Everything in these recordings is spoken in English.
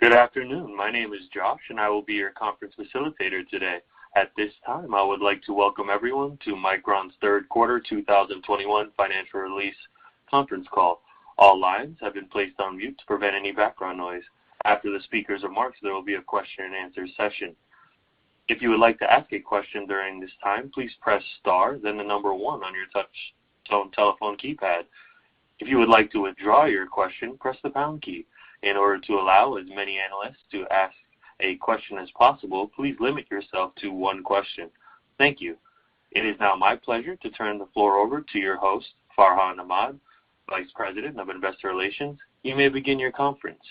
Good afternoon. My name is Josh, and I will be your conference facilitator today. At this time, I would like to welcome everyone to Micron's third quarter 2021 financial release conference call. All lines have been placed on mute to prevent any background noise. After the speaker's remarks, there will be a question and answer session. If you would like to ask a question during this time, please press star, then the number 1 on your touch-tone telephone keypad. If you would like to withdraw your question, press the pound key. In order to allow as many analysts to ask a question as possible, please limit yourself to one question. Thank you. It is now my pleasure to turn the floor over to your host, Farhan Ahmad, Vice President of Investor Relations. You may begin your conference.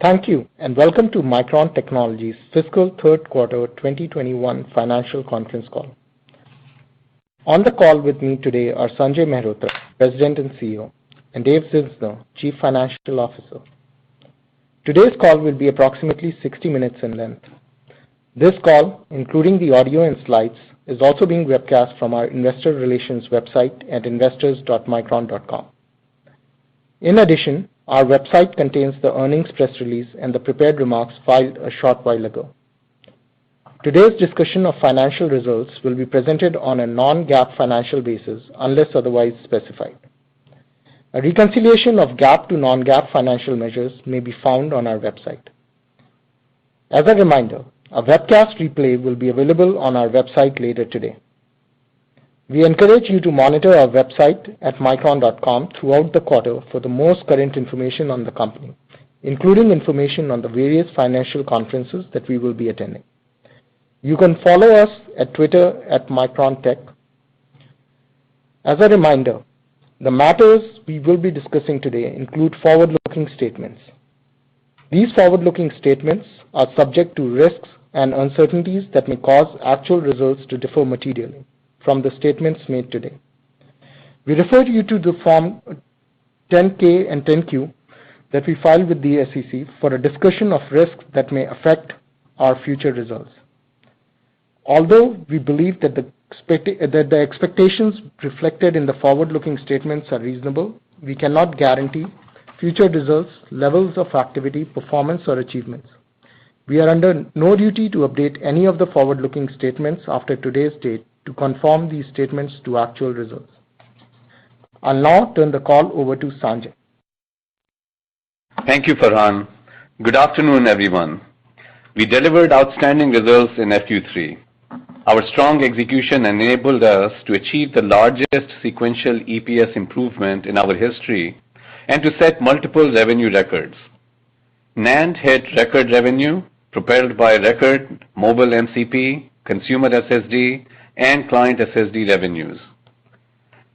Thank you, and welcome to Micron Technology's fiscal third quarter 2021 financial conference call. On the call with me today are Sanjay Mehrotra, President and CEO, and Dave Zinsner, Chief Financial Officer. Today's call will be approximately 60 minutes in length. This call, including the audio and slides, is also being webcast from our investor relations website at investors.micron.com. In addition, our website contains the earnings press release and the prepared remarks filed a short while ago. Today's discussion of financial results will be presented on a non-GAAP financial basis unless otherwise specified. A reconciliation of GAAP to non-GAAP financial measures may be found on our website. As a reminder, a webcast replay will be available on our website later today. We encourage you to monitor our website at micron.com throughout the quarter for the most current information on the company, including information on the various financial conferences that we will be attending. You can follow us at Twitter at MicronTech. As a reminder, the matters we will be discussing today include forward-looking statements. These forward-looking statements are subject to risks and uncertainties that may cause actual results to differ materially from the statements made today. We refer you to the Form 10-K and 10-Q that we filed with the SEC for a discussion of risks that may affect our future results. Although we believe that the expectations reflected in the forward-looking statements are reasonable, we cannot guarantee future results, levels of activity, performance, or achievements. We are under no duty to update any of the forward-looking statements after today's date to conform these statements to actual results. I'll now turn the call over to Sanjay. Thank you, Farhan. Good afternoon, everyone. We delivered outstanding results in FQ3. Our strong execution enabled us to achieve the largest sequential EPS improvement in our history and to set multiple revenue records. NAND hit record revenue, propelled by record mobile MCP, consumer SSD, and client SSD revenues.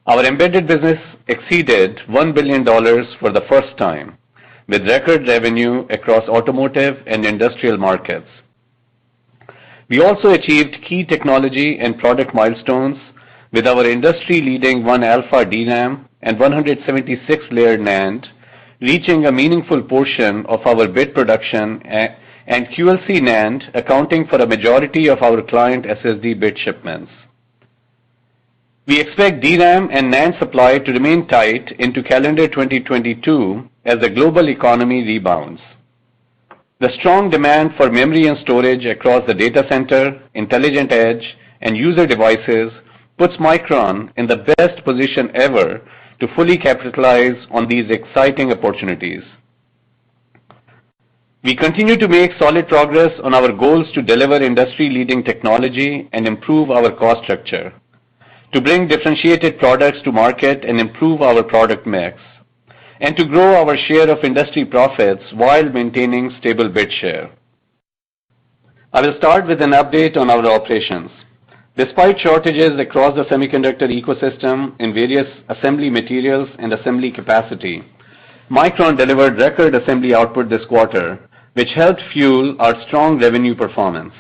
Our embedded business exceeded $1 billion for the first time, with record revenue across automotive and industrial markets. We also achieved key technology and product milestones with our industry-leading 1-alpha DRAM and 176-layer NAND, reaching a meaningful portion of our bit production, and QLC NAND accounting for a majority of our client SSD bit shipments. We expect DRAM and NAND supply to remain tight into calendar 2022 as the global economy rebounds. The strong demand for memory and storage across the data center, intelligent edge, and user devices puts Micron in the best position ever to fully capitalize on these exciting opportunities. We continue to make solid progress on our goals to deliver industry-leading technology and improve our cost structure, to bring differentiated products to market and improve our product mix, and to grow our share of industry profits while maintaining stable bit share. I will start with an update on our operations. Despite shortages across the semiconductor ecosystem in various assembly materials and assembly capacity, Micron delivered record assembly output this quarter, which helped fuel our strong revenue performance.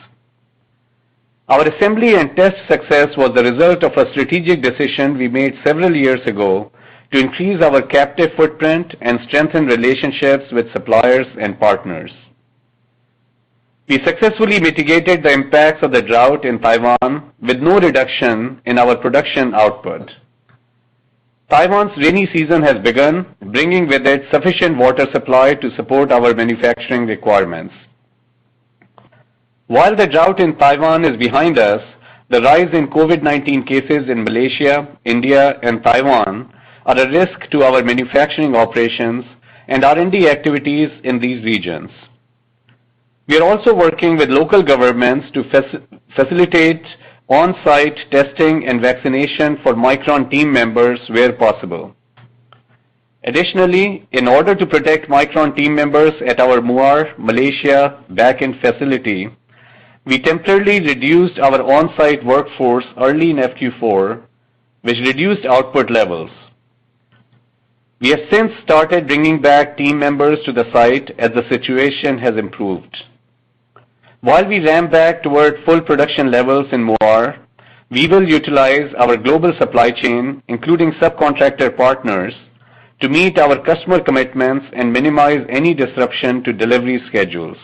Our assembly and test success was the result of a strategic decision we made several years ago to increase our captive footprint and strengthen relationships with suppliers and partners. We successfully mitigated the impacts of the drought in Taiwan with no reduction in our production output. Taiwan's rainy season has begun, bringing with it sufficient water supply to support our manufacturing requirements. While the drought in Taiwan is behind us, the rise in COVID-19 cases in Malaysia, India, and Taiwan are a risk to our manufacturing operations and R&D activities in these regions. We are also working with local governments to facilitate on-site testing and vaccination for Micron team members where possible. Additionally, in order to protect Micron team members at our Muar, Malaysia back-end facility, we temporarily reduced our on-site workforce early in FQ4, which reduced output levels. We have since started bringing back team members to the site as the situation has improved. While we ramp back toward full production levels in Muar, we will utilize our global supply chain, including subcontractor partners, to meet our customer commitments and minimize any disruption to delivery schedules.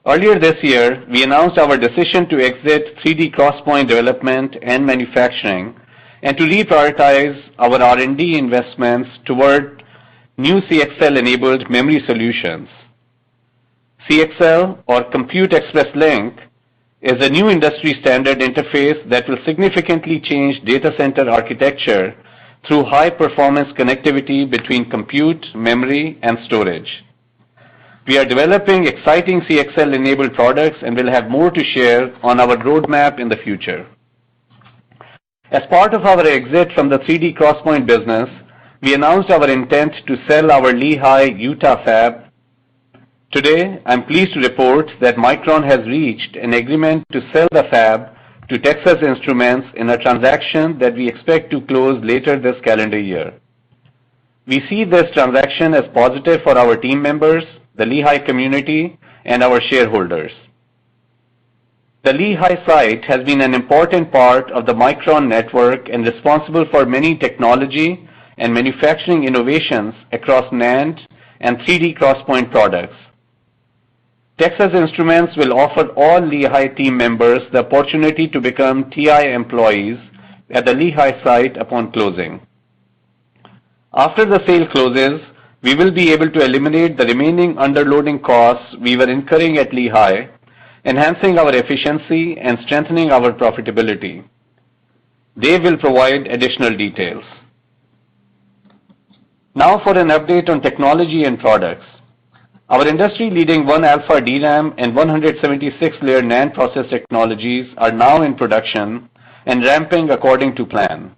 Earlier this year, we announced our decision to exit 3D XPoint development and manufacturing and to reprioritize our R&D investments toward new CXL-enabled memory solutions. CXL, or Compute Express Link, is a new industry standard interface that will significantly change data center architecture through high-performance connectivity between compute, memory, and storage. We are developing exciting CXL-enabled products and will have more to share on our roadmap in the future. As part of our exit from the 3D XPoint business, we announced our intent to sell our Lehi, Utah fab. Today, I'm pleased to report that Micron has reached an agreement to sell the fab to Texas Instruments in a transaction that we expect to close later this calendar year. We see this transaction as positive for our team members, the Lehi community, and our shareholders. The Lehi site has been an important part of the Micron network and responsible for many technology and manufacturing innovations across NAND and 3D XPoint products. Texas Instruments will offer all Lehi team members the opportunity to become TI employees at the Lehi site upon closing. After the sale closes, we will be able to eliminate the remaining underloading costs we were incurring at Lehi, enhancing our efficiency and strengthening our profitability. Dave will provide additional details. Now for an update on technology and products. Our industry-leading 1-alpha DRAM and 176-layer NAND process technologies are now in production and ramping according to plan.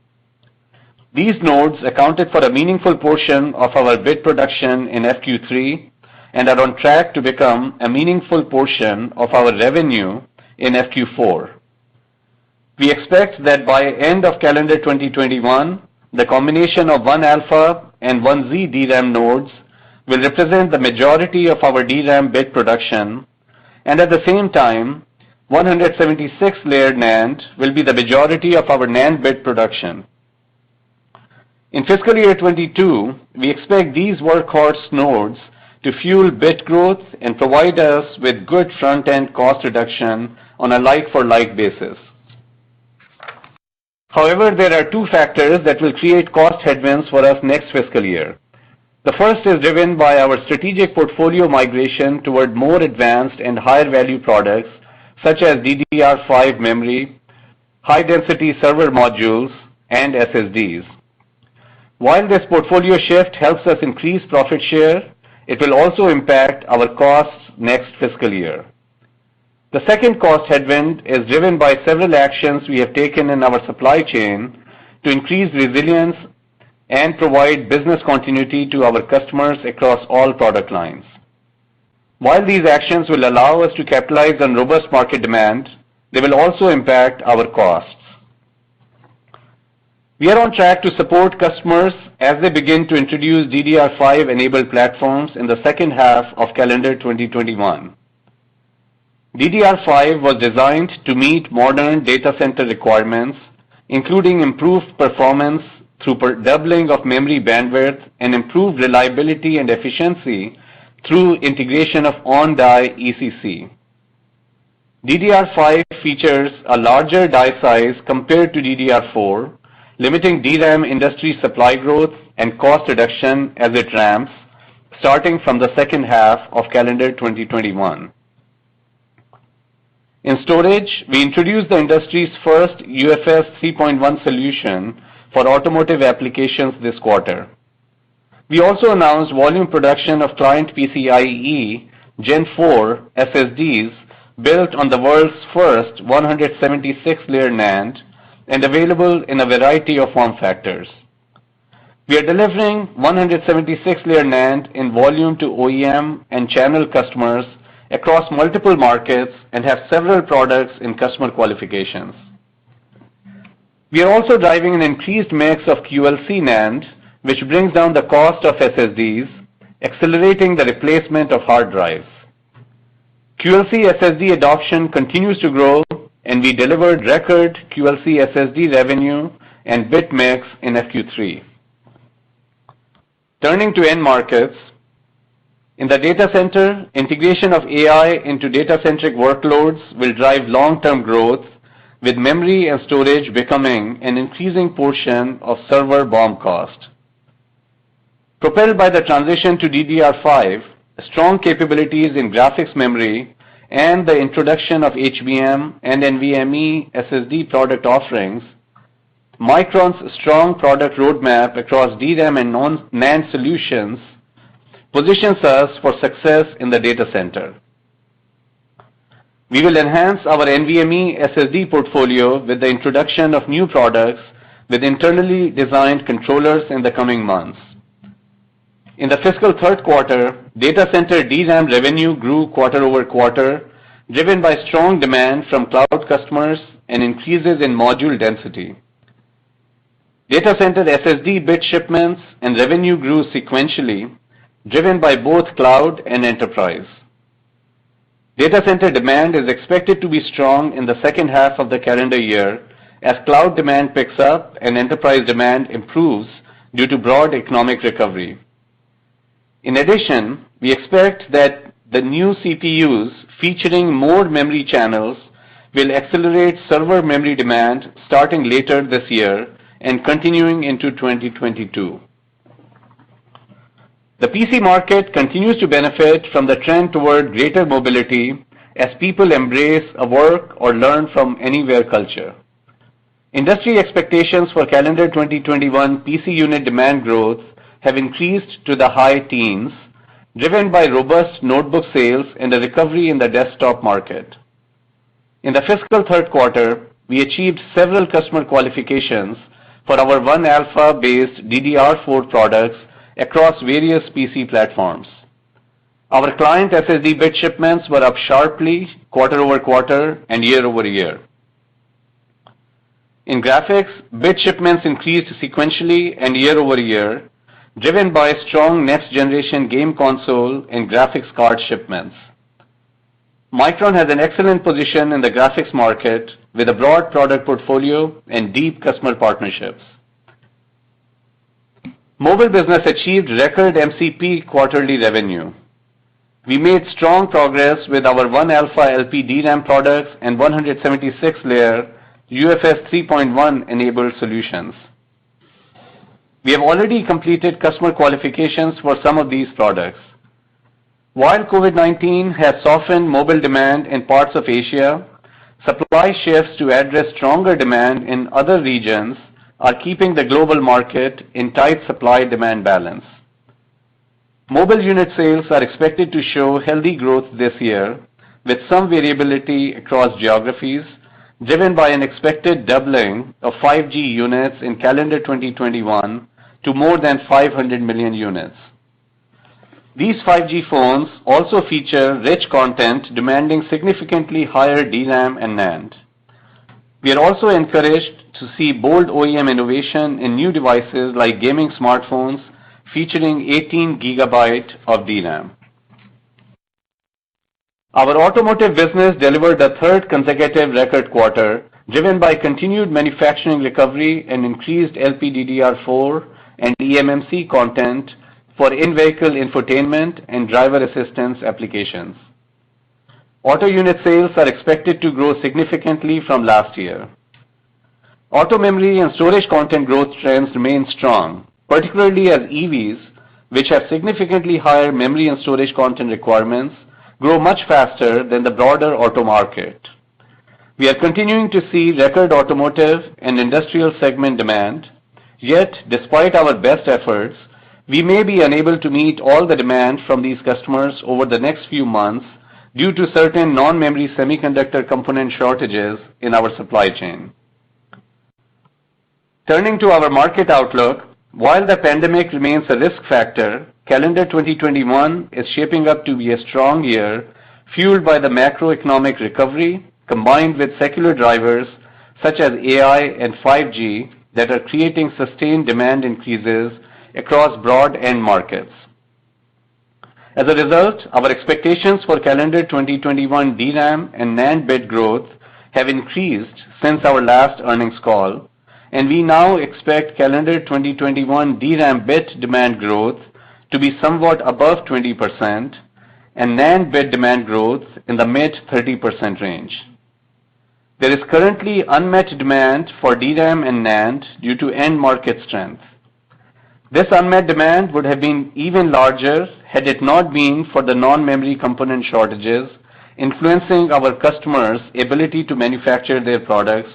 These nodes accounted for a meaningful portion of our bit production in FQ3 and are on track to become a meaningful portion of our revenue in FQ4. We expect that by end of calendar 2021, the combination of 1-alpha and 1Z DRAM nodes will represent the majority of our DRAM bit production, and at the same time, 176-layer NAND will be the majority of our NAND bit production. In fiscal year 22, we expect these workhorse nodes to fuel bit growth and provide us with good front-end cost reduction on a like-for-like basis. However, there are two factors that will create cost headwinds for us next fiscal year. The first is driven by our strategic portfolio migration toward more advanced and higher value products such as DDR5 memory, high-density server modules, and SSDs. While this portfolio shift helps us increase profit share, it will also impact our costs next fiscal year. The second cost headwind is driven by several actions we have taken in our supply chain to increase resilience and provide business continuity to our customers across all product lines. While these actions will allow us to capitalize on robust market demand, they will also impact our costs. We are on track to support customers as they begin to introduce DDR5-enabled platforms in the second half of calendar 2021. DDR5 was designed to meet modern data center requirements, including improved performance through doubling of memory bandwidth and improved reliability and efficiency through integration of on-die ECC. DDR5 features a larger die size compared to DDR4 limiting DRAM industry supply growth and cost reduction as it ramps, starting from the second half of calendar 2021. In storage, we introduced the industry's first UFS 3.1 solution for automotive applications this quarter. We also announced volume production of client PCIe Gen 4 SSDs built on the world's first 176-layer NAND and available in a variety of form factors. We are delivering 176-layer NAND in volume to OEM and channel customers across multiple markets and have several products in customer qualifications. We are also driving an increased mix of QLC NAND, which brings down the cost of SSDs, accelerating the replacement of hard drives. QLC SSD adoption continues to grow, and we delivered record QLC SSD revenue and bit mix in FQ3. Turning to end markets, in the data center, integration of AI into data-centric workloads will drive long-term growth, with memory and storage becoming an increasing portion of server BOM cost. Propelled by the transition to DDR5, strong capabilities in graphics memory, and the introduction of HBM and NVMe SSD product offerings, Micron's strong product roadmap across DRAM and NAND solutions positions us for success in the data center. We will enhance our NVMe SSD portfolio with the introduction of new products with internally designed controllers in the coming months. In the fiscal third quarter, data center DRAM revenue grew quarter over quarter, driven by strong demand from cloud customers and increases in module density. Data center SSD bit shipments and revenue grew sequentially, driven by both cloud and enterprise. Data center demand is expected to be strong in the second half of the calendar year as cloud demand picks up and enterprise demand improves due to broad economic recovery. In addition, we expect that the new CPUs featuring more memory channels will accelerate server memory demand starting later this year and continuing into 2022. The PC market continues to benefit from the trend toward greater mobility as people embrace a work or learn from anywhere culture. Industry expectations for calendar 2021 PC unit demand growth have increased to the high teens, driven by robust notebook sales and a recovery in the desktop market. In the fiscal third quarter, we achieved several customer qualifications for our 1-alpha-based DDR4 products across various PC platforms. Our client SSD bit shipments were up sharply quarter over quarter and year over year. In graphics, bit shipments increased sequentially and year over year, driven by strong next-generation game console and graphics card shipments. Micron has an excellent position in the graphics market with a broad product portfolio and deep customer partnerships. Mobile business achieved record MCP quarterly revenue. We made strong progress with our 1-alpha LP DRAM products and 176-layer UFS 3.1 enabled solutions. We have already completed customer qualifications for some of these products. While COVID-19 has softened mobile demand in parts of Asia, supply shifts to address stronger demand in other regions are keeping the global market in tight supply-demand balance. Mobile unit sales are expected to show healthy growth this year, with some variability across geographies, driven by an expected doubling of 5G units in calendar 2021 to more than 500 million units. These 5G phones also feature rich content demanding significantly higher DRAM and NAND. We are also encouraged to see bold OEM innovation in new devices like gaming smartphones featuring 18 GB of DRAM. Our automotive business delivered a third consecutive record quarter, driven by continued manufacturing recovery and increased LPDDR4 and eMMC content for in-vehicle infotainment and driver assistance applications. Auto unit sales are expected to grow significantly from last year. Auto memory and storage content growth trends remain strong, particularly as EVs, which have significantly higher memory and storage content requirements, grow much faster than the broader auto market. We are continuing to see record automotive and industrial segment demand, yet despite our best efforts, we may be unable to meet all the demand from these customers over the next few months due to certain non-memory semiconductor component shortages in our supply chain. Turning to our market outlook, while the pandemic remains a risk factor, calendar 2021 is shaping up to be a strong year, fueled by the macroeconomic recovery combined with secular drivers such as AI and 5G that are creating sustained demand increases across broad end markets. As a result, our expectations for calendar 2021 DRAM and NAND bit growth have increased since our last earnings call, and we now expect calendar 2021 DRAM bit demand growth to be somewhat above 20% and NAND bit demand growth in the mid-30% range. There is currently unmet demand for DRAM and NAND due to end market strength. This unmet demand would have been even larger had it not been for the non-memory component shortages influencing our customers' ability to manufacture their products,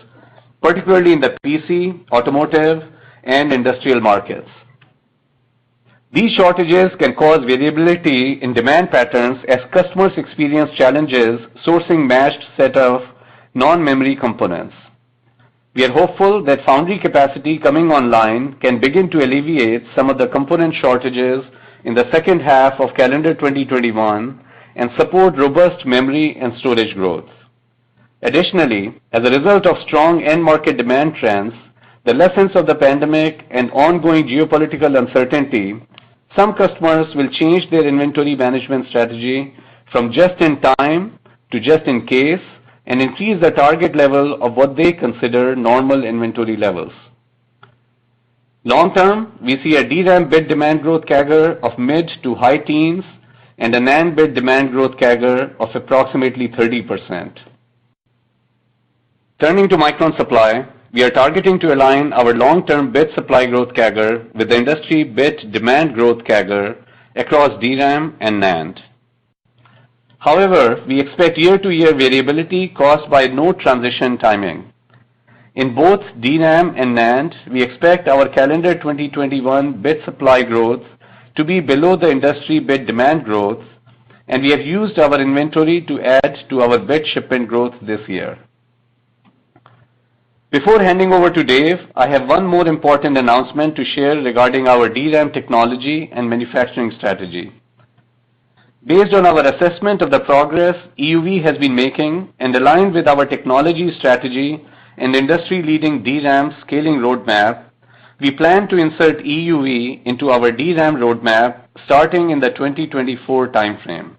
particularly in the PC, automotive, and industrial markets. These shortages can cause variability in demand patterns as customers experience challenges sourcing matched set of non-memory components. We are hopeful that foundry capacity coming online can begin to alleviate some of the component shortages in the second half of calendar 2021 and support robust memory and storage growth. Additionally, as a result of strong end market demand trends, the lessons of the pandemic and ongoing geopolitical uncertainty, some customers will change their inventory management strategy from just in time to just in case and increase the target level of what they consider normal inventory levels. Long term, we see a DRAM bit demand growth CAGR of mid to high teens and a NAND bit demand growth CAGR of approximately 30%. Turning to Micron supply, we are targeting to align our long-term bit supply growth CAGR with the industry bit demand growth CAGR across DRAM and NAND. However, we expect year-to-year variability caused by node transition timing. In both DRAM and NAND, we expect our calendar 2021 bit supply growth to be below the industry bit demand growth, and we have used our inventory to add to our bit shipment growth this year. Before handing over to Dave, I have one more important announcement to share regarding our DRAM technology and manufacturing strategy. Based on our assessment of the progress EUV has been making and aligned with our technology strategy and industry-leading DRAM scaling roadmap, we plan to insert EUV into our DRAM roadmap starting in the 2024 timeframe.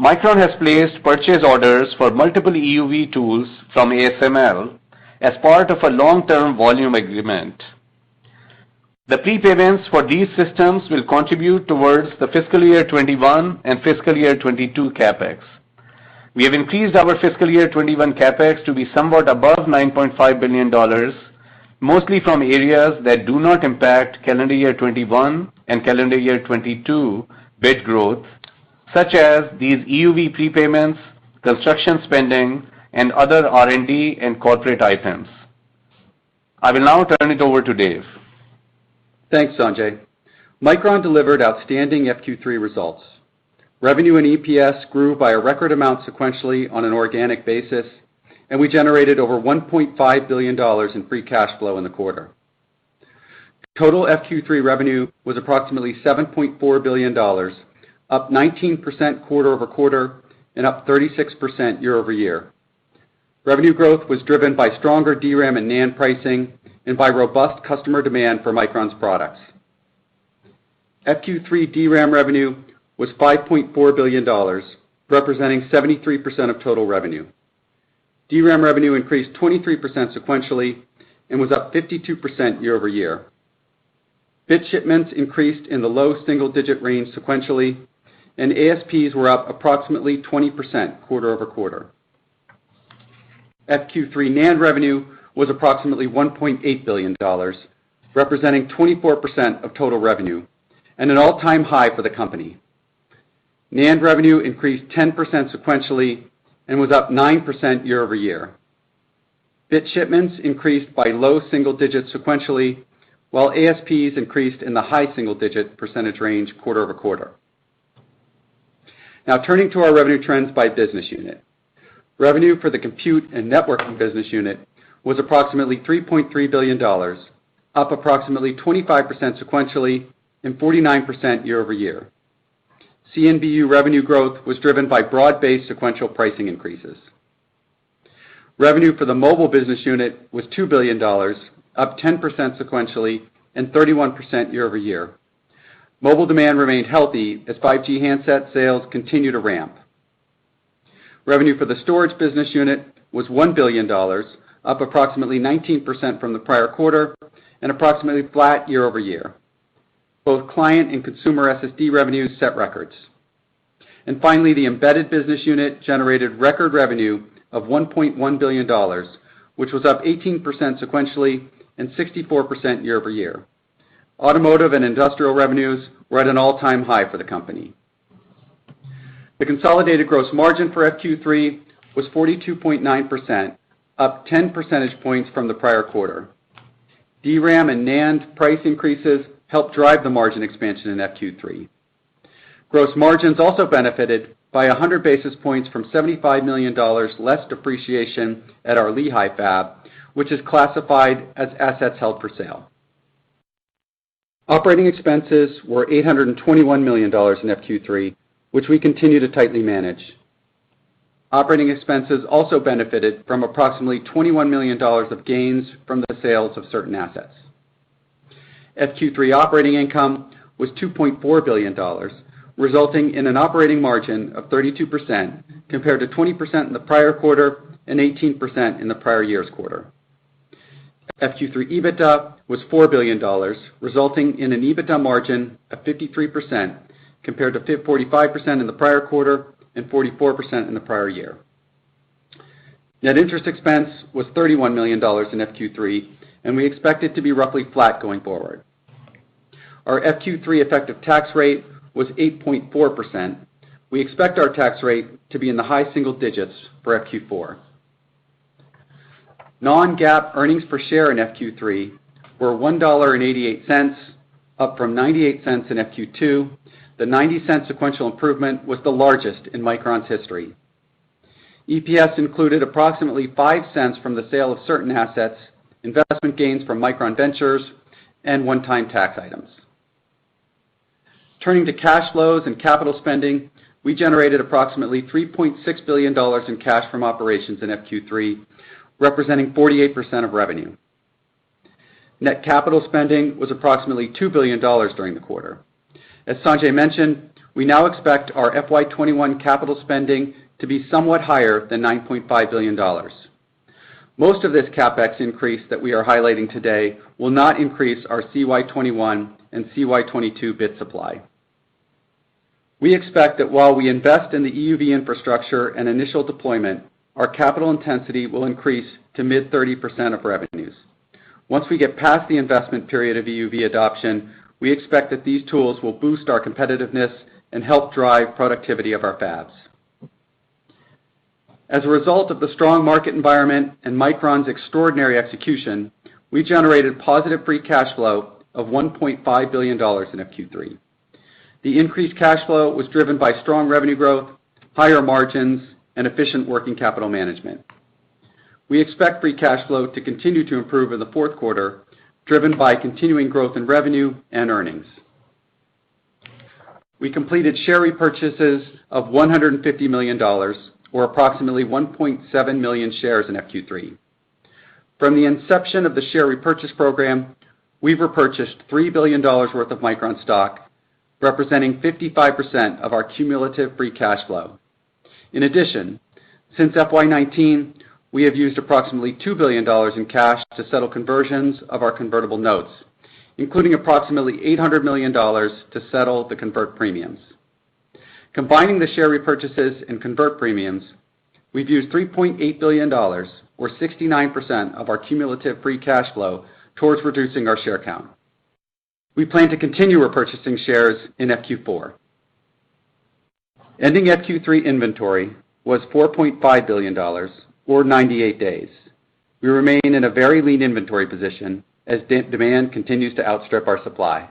Micron has placed purchase orders for multiple EUV tools from ASML as part of a long-term volume agreement. The prepayments for these systems will contribute towards the fiscal year 21 and fiscal year 22 CapEx. We have increased our fiscal year 21 CapEx to be somewhat above $9.5 billion, mostly from areas that do not impact calendar year 21 and calendar year 22 bit growth, such as these EUV prepayments, construction spending, and other R&D and corporate items. I will now turn it over to Dave. Thanks, Sanjay. Micron delivered outstanding FQ3 results. Revenue and EPS grew by a record amount sequentially on an organic basis, and we generated over $1.5 billion in free cash flow in the quarter. Total FQ3 revenue was approximately $7.4 billion, up 19% quarter-over-quarter and up 36% year-over-year. Revenue growth was driven by stronger DRAM and NAND pricing and by robust customer demand for Micron's products. FQ3 DRAM revenue was $5.4 billion, representing 73% of total revenue. DRAM revenue increased 23% sequentially and was up 52% year-over-year. Bit shipments increased in the low single-digit range sequentially, and ASPs were up approximately 20% quarter-over-quarter. FQ3 NAND revenue was approximately $1.8 billion, representing 24% of total revenue and an all-time high for the company. NAND revenue increased 10% sequentially and was up 9% year-over-year. Bit shipments increased by low single digits sequentially, while ASPs increased in the high single-digit percentage range quarter-over-quarter. Now turning to our revenue trends by business unit. Revenue for the Compute and Networking business unit was approximately $3.3 billion, up approximately 25% sequentially and 49% year-over-year. CNBU revenue growth was driven by broad-based sequential pricing increases. Revenue for the Mobile business unit was $2 billion, up 10% sequentially and 31% year-over-year. Mobile demand remained healthy as 5G handset sales continue to ramp. Revenue for the Storage business unit was $1 billion, up approximately 19% from the prior quarter and approximately flat year-over-year. Both client and consumer SSD revenues set records. And finally, the Embedded business unit generated record revenue of $1.1 billion, which was up 18% sequentially and 64% year-over-year. Automotive and industrial revenues were at an all-time high for the company. The consolidated gross margin for FQ3 was 42.9%, up 10 percentage points from the prior quarter. DRAM and NAND price increases helped drive the margin expansion in FQ3. Gross margins also benefited by 100 basis points from $75 million less depreciation at our Lehi fab, which is classified as assets held for sale. Operating expenses were $821 million in FQ3, which we continue to tightly manage. Operating expenses also benefited from approximately $21 million of gains from the sales of certain assets. FQ3 operating income was $2.4 billion, resulting in an operating margin of 32% compared to 20% in the prior quarter and 18% in the prior year's quarter. FQ3 EBITDA was $4 billion, resulting in an EBITDA margin of 53% compared to 45% in the prior quarter and 44% in the prior year. Net interest expense was $31 million in FQ3, and we expect it to be roughly flat going forward. Our FQ3 effective tax rate was 8.4%. We expect our tax rate to be in the high single digits for FQ4. Non-GAAP earnings per share in FQ3 were $1.88, up from 98 cents in FQ2. The 90-cent sequential improvement was the largest in Micron's history. EPS included approximately 5 cents from the sale of certain assets, investment gains from Micron Ventures, and one-time tax items. Turning to cash flows and capital spending, we generated approximately $3.6 billion in cash from operations in FQ3, representing 48% of revenue. Net capital spending was approximately $2 billion during the quarter. As Sanjay mentioned, we now expect our FY21 capital spending to be somewhat higher than $9.5 billion. Most of this CapEx increase that we are highlighting today will not increase our CY21 and CY22 bit supply. We expect that while we invest in the EUV infrastructure and initial deployment, our capital intensity will increase to mid-30% of revenues. Once we get past the investment period of EUV adoption, we expect that these tools will boost our competitiveness and help drive productivity of our fabs. As a result of the strong market environment and Micron's extraordinary execution, we generated positive free cash flow of $1.5 billion in FQ3. The increased cash flow was driven by strong revenue growth, higher margins, and efficient working capital management. We expect free cash flow to continue to improve in the fourth quarter, driven by continuing growth in revenue and earnings. We completed share repurchases of $150 million, or approximately 1.7 million shares in FQ3. From the inception of the share repurchase program, we've repurchased $3 billion worth of Micron stock, representing 55% of our cumulative free cash flow. In addition, since FY19, we have used approximately $2 billion in cash to settle conversions of our convertible notes, including approximately $800 million to settle the convert premiums. Combining the share repurchases and convert premiums, we've used $3.8 billion, or 69% of our cumulative free cash flow, towards reducing our share count. We plan to continue repurchasing shares in FQ4. Ending FQ3 inventory was $4.5 billion, or 98 days. We remain in a very lean inventory position as demand continues to outstrip our supply.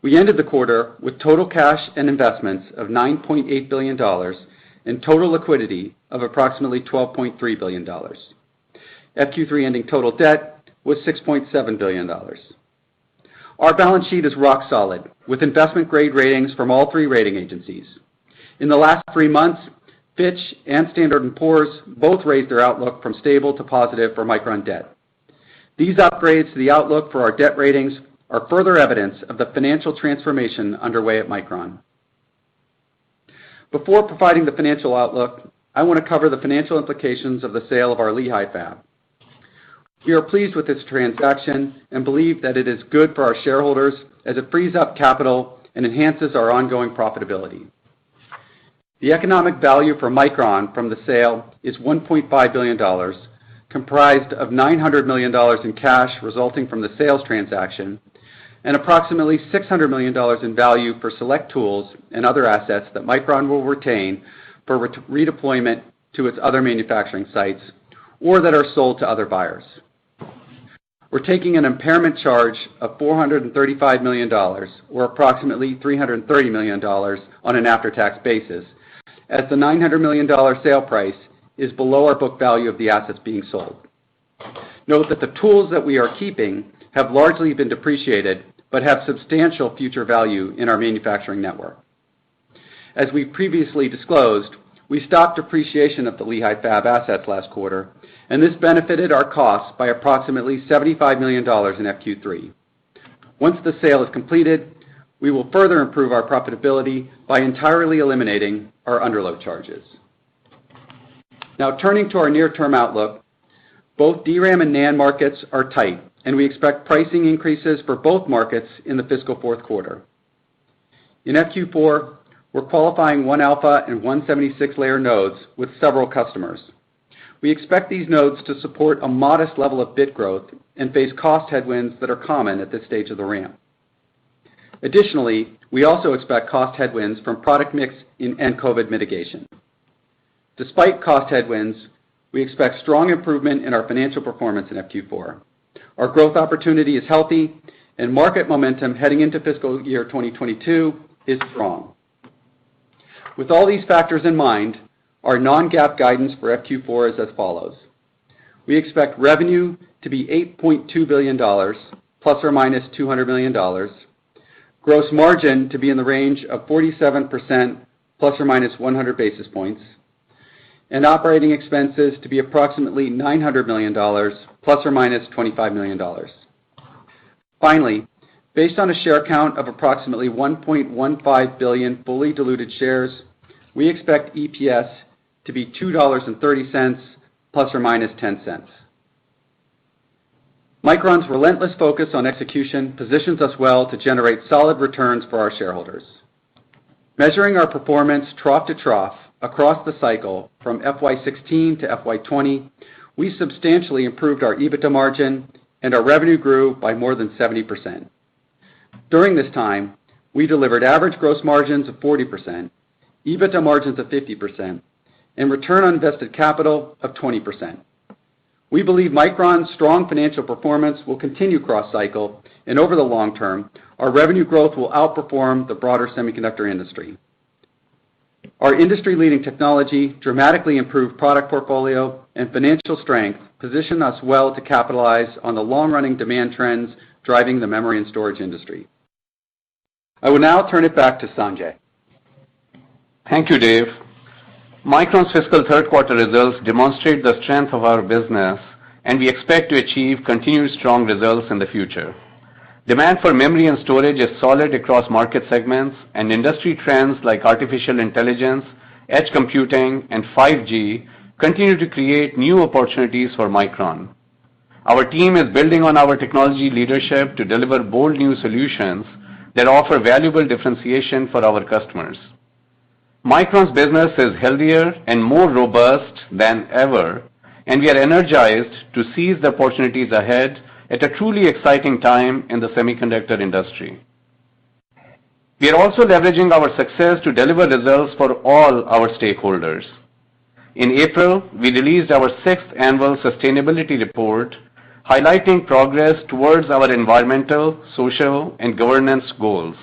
We ended the quarter with total cash and investments of $9.8 billion and total liquidity of approximately $12.3 billion. FQ3 ending total debt was $6.7 billion. Our balance sheet is rock solid, with investment-grade ratings from all three rating agencies. In the last 3 months, Fitch and Standard & Poor's both raised their outlook from stable to positive for Micron debt. These upgrades to the outlook for our debt ratings are further evidence of the financial transformation underway at Micron. Before providing the financial outlook, I want to cover the financial implications of the sale of our Lehigh fab. We are pleased with this transaction and believe that it is good for our shareholders as it frees up capital and enhances our ongoing profitability. The economic value for Micron from the sale is $1.5 billion, comprised of $900 million in cash resulting from the sales transaction, and approximately $600 million in value for select tools and other assets that Micron will retain for redeployment to its other manufacturing sites or that are sold to other buyers. We're taking an impairment charge of $435 million, or approximately $330 million on an after-tax basis, as the $900 million sale price is below our book value of the assets being sold. Note that the tools that we are keeping have largely been depreciated but have substantial future value in our manufacturing network. As we previously disclosed, we stopped depreciation of the Lehigh fab assets last quarter, and this benefited our costs by approximately $75 million in FQ3. Once the sale is completed, we will further improve our profitability by entirely eliminating our underload charges. Now turning to our near-term outlook, both DRAM and NAND markets are tight, and we expect pricing increases for both markets in the fiscal fourth quarter. In FQ4, we're qualifying 1-alpha and 176-layer nodes with several customers. We expect these nodes to support a modest level of bit growth and face cost headwinds that are common at this stage of the ramp. Additionally, we also expect cost headwinds from product mix and COVID mitigation. Despite cost headwinds, we expect strong improvement in our financial performance in FQ4. Our growth opportunity is healthy, and market momentum heading into fiscal year 2022 is strong. With all these factors in mind, our non-GAAP guidance for FQ4 is as follows. We expect revenue to be $8.2 billion, plus or minus $200 million, gross margin to be in the range of 47%, plus or minus 100 basis points, and operating expenses to be approximately $900 million, plus or minus $25 million. Finally, based on a share count of approximately 1.15 billion fully diluted shares, we expect EPS to be $2.30, plus or minus 10 cents. Micron's relentless focus on execution positions us well to generate solid returns for our shareholders. Measuring our performance trough to trough across the cycle from FY16 to FY20, we substantially improved our EBITDA margin and our revenue grew by more than 70%. During this time, we delivered average gross margins of 40%, EBITDA margins of 50%, and return on invested capital of 20%. We believe Micron's strong financial performance will continue cross-cycle, and over the long term, our revenue growth will outperform the broader semiconductor industry. Our industry-leading technology, dramatically improved product portfolio, and financial strength position us well to capitalize on the long-running demand trends driving the memory and storage industry. I will now turn it back to Sanjay. Thank you, Dave. Micron's fiscal third quarter results demonstrate the strength of our business, and we expect to achieve continued strong results in the future. Demand for memory and storage is solid across market segments, and industry trends like artificial intelligence, edge computing, and 5G continue to create new opportunities for Micron. Our team is building on our technology leadership to deliver bold new solutions that offer valuable differentiation for our customers. Micron's business is healthier and more robust than ever, and we are energized to seize the opportunities ahead at a truly exciting time in the semiconductor industry. We are also leveraging our success to deliver results for all our stakeholders. In April, we released our 6th annual sustainability report, highlighting progress towards our environmental, social, and governance goals.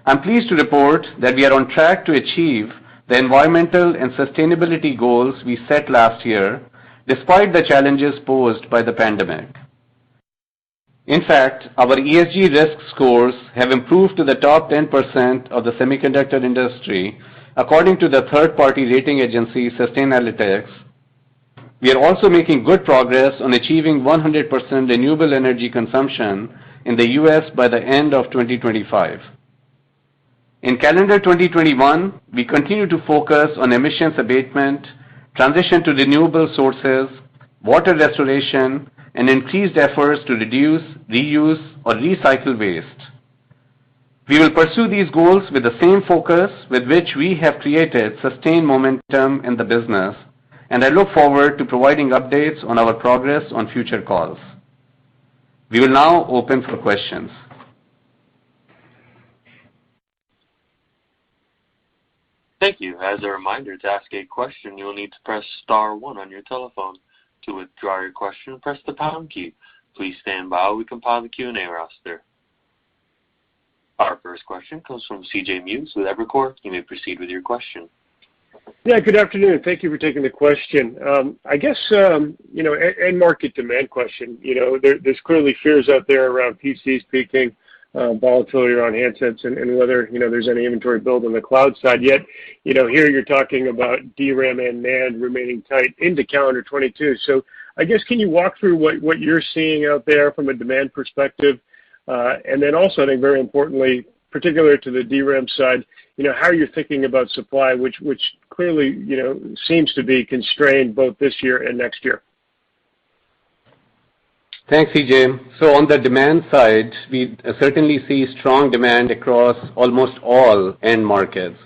I'm pleased to report that we are on track to achieve the environmental and sustainability goals we set last year, despite the challenges posed by the pandemic. In fact, our ESG risk scores have improved to the top 10% of the semiconductor industry, according to the third-party rating agency Sustainalytics. We are also making good progress on achieving 100% renewable energy consumption in the U.S. by the end of 2025. In calendar 2021, we continue to focus on emissions abatement, transition to renewable sources, water restoration, and increased efforts to reduce, reuse, or recycle waste. We will pursue these goals with the same focus with which we have created sustained momentum in the business, and I look forward to providing updates on our progress on future calls. We will now open for questions. Thank you. As a reminder, to ask a question, you will need to press star 1 on your telephone. To withdraw your question, press the pound key. Please stand by while we compile the Q&A roster. Our first question comes from C.J. Muse with Evercore. You may proceed with your question. Yeah, good afternoon. Thank you for taking the question. I guess, end market demand question. There's clearly fears out there around PCs peaking, volatility around handsets, and whether, there's any inventory build on the cloud side. Yet, here you're talking about DRAM and NAND remaining tight into calendar 22. So I guess, can you walk through what you're seeing out there from a demand perspective? And then also, I think very importantly, particular to the DRAM side, how you're thinking about supply, which clearly, seems to be constrained both this year and next year. Thanks, CJ. So on the demand side, we certainly see strong demand across almost all end markets.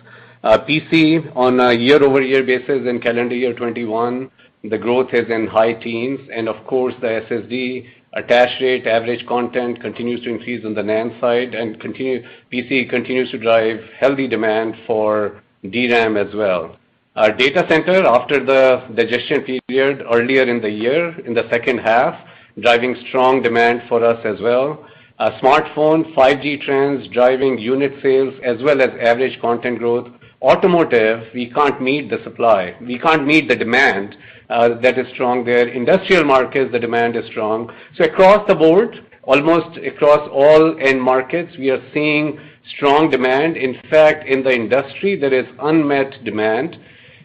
PC on a year-over-year basis in calendar year 21, the growth is in high teens, and of course the SSD attach rate, average content continues to increase on the NAND side, and PC continues to drive healthy demand for DRAM as well. Our data center, after the digestion period earlier in the year, in the second half, driving strong demand for us as well. Smartphone, 5G trends driving unit sales as well as average content growth. Automotive, we can't meet the supply. We can't meet the demand that is strong there. Industrial markets, the demand is strong. So across the board, almost across all end markets, we are seeing strong demand. In fact, in the industry, there is unmet demand.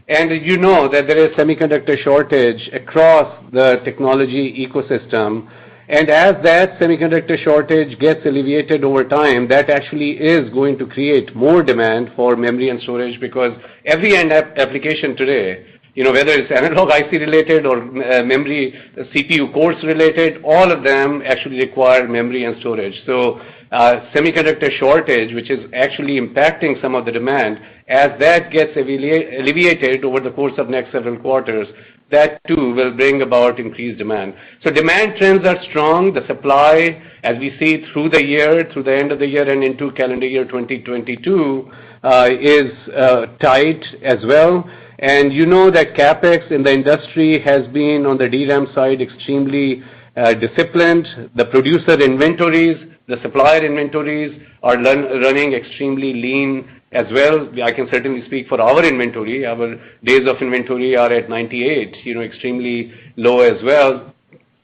And you know that there is semiconductor shortage across the technology ecosystem. And as that semiconductor shortage gets alleviated over time, that actually is going to create more demand for memory and storage, because every end application today, whether it's analog IC related or memory CPU cores related, all of them actually require memory and storage. So semiconductor shortage, which is actually impacting some of the demand, as that gets alleviated over the course of next several quarters, that too will bring about increased demand. So demand trends are strong. The supply, as we see through the year, through the end of the year and into calendar year 2022, is tight as well. And you know that CapEx in the industry has been on the DRAM side extremely disciplined. The producer inventories, the supplier inventories are running extremely lean as well. I can certainly speak for our inventory. Our days of inventory are at 98, extremely low as well.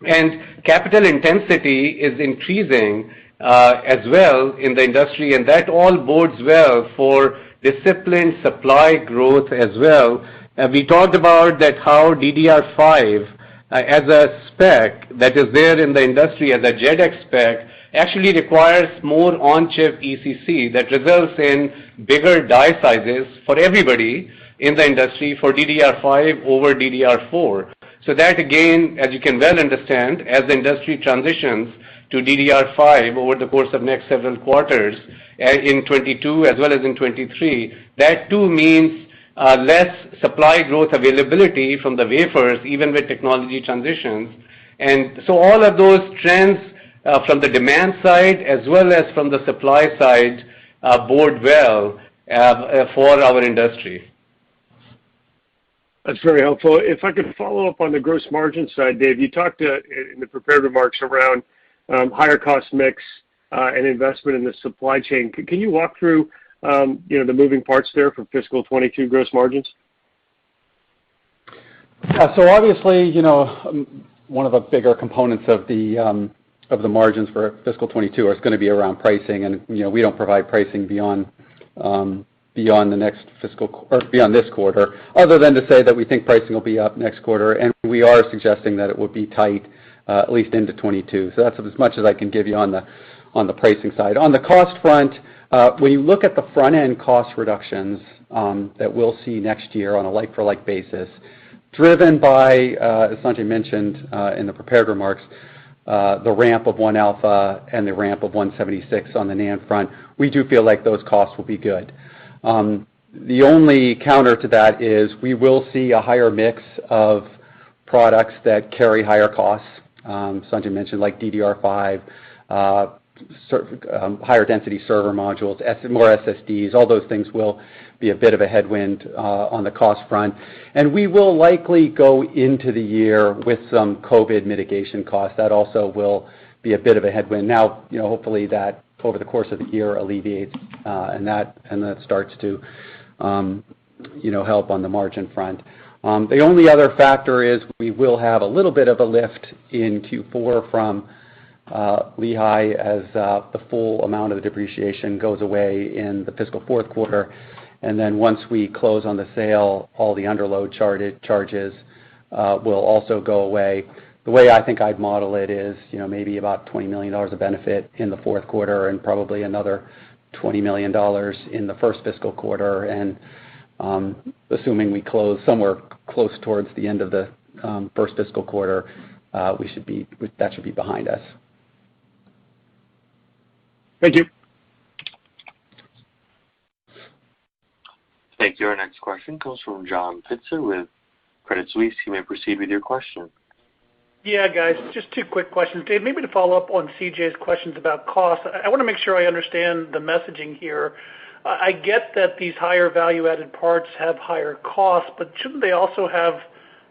And capital intensity is increasing as well in the industry, and that all bodes well for disciplined supply growth as well. We talked about that how DDR5 as a spec that is there in the industry as a JEDEC spec actually requires more on-chip ECC that results in bigger die sizes for everybody in the industry for DDR5 over DDR4. So that again, as you can well understand, as the industry transitions to DDR5 over the course of next several quarters in 22 as well as in 23, that too means less supply growth availability from the wafers, even with technology transitions. And so all of those trends from the demand side as well as from the supply side bode well for our industry. That's very helpful. If I could follow up on the gross margin side, Dave, you talked in the prepared remarks around higher cost mix and investment in the supply chain. Can you walk through the moving parts there for fiscal 22 gross margins? Yeah, so obviously, one of the bigger components of the margins for fiscal 22 is going to be around pricing, and we don't provide pricing beyond the next fiscal or beyond this quarter, other than to say that we think pricing will be up next quarter, and we are suggesting that it will be tight at least into 22. So that's as much as I can give you on the pricing side. On the cost front, when you look at the front end cost reductions that we'll see next year on a like-for-like basis, driven by, as Sanjay mentioned in the prepared remarks, the ramp of 1-alpha and the ramp of 176 on the NAND front, we do feel like those costs will be good. The only counter to that is we will see a higher mix of products that carry higher costs. Sanjay mentioned like DDR5, higher density server modules, more SSDs, all those things will be a bit of a headwind on the cost front. And we will likely go into the year with some COVID mitigation costs. That also will be a bit of a headwind. Now, hopefully that over the course of the year alleviates and that starts to help on the margin front. The only other factor is we will have a little bit of a lift in Q4 from Lehigh as the full amount of the depreciation goes away in the fiscal fourth quarter. And then once we close on the sale, all the underload charges will also go away. The way I think I'd model it is, maybe about $20 million of benefit in the fourth quarter and probably another $20 million in the first fiscal quarter. And assuming we close somewhere close towards the end of the first fiscal quarter, that should be behind us. Thank you. Thank you. Our next question comes from John Pitzer with Credit Suisse. You may proceed with your question. Yeah, guys, just two quick questions. Dave, maybe to follow up on CJ's questions about cost, I want to make sure I understand the messaging here. I get that these higher value-added parts have higher costs, but shouldn't they also have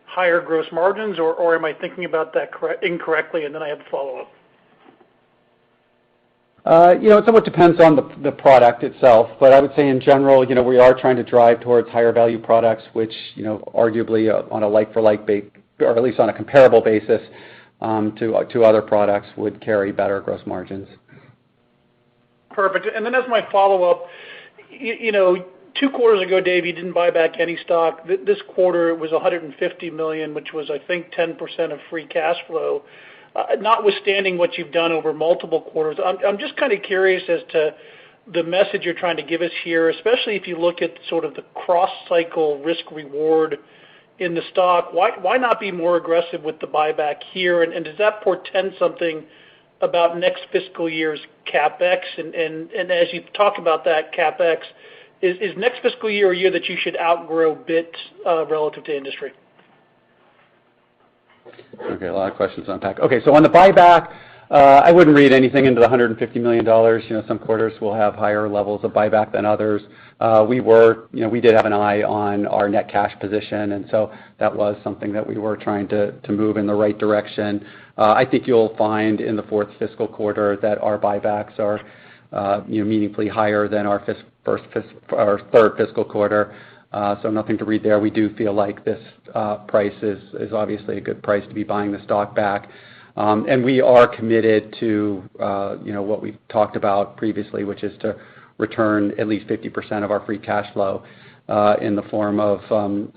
higher gross margins, or am I thinking about that incorrectly? And then I have a follow-up. It somewhat depends on the product itself, but I would say in general, we are trying to drive towards higher value products, which, arguably on a like-for-like basis, or at least on a comparable basis to other products, would carry better gross margins. Perfect. And then as my follow-up, 2 quarters ago, Dave, you didn't buy back any stock. This quarter it was $150 million, which was, I think, 10% of free cash flow. Notwithstanding what you've done over multiple quarters, I'm just kind of curious as to the message you're trying to give us here, especially if you look at sort of the cross-cycle risk-reward in the stock. Why not be more aggressive with the buyback here? And does that portend something about next fiscal year's CapEx? And as you talk about that CapEx, is next fiscal year a year that you should outgrow bit relative to industry? Okay, a lot of questions to unpack. Okay, so on the buyback, I wouldn't read anything into the $150 million. Some quarters will have higher levels of buyback than others. We did have an eye on our net cash position, and so that was something that we were trying to move in the right direction. I think you'll find in the fourth fiscal quarter that our buybacks are meaningfully higher than our third fiscal quarter. So nothing to read there. We do feel like this price is obviously a good price to be buying the stock back. And we are committed to what we've talked about previously, which is to return at least 50% of our free cash flow in the form of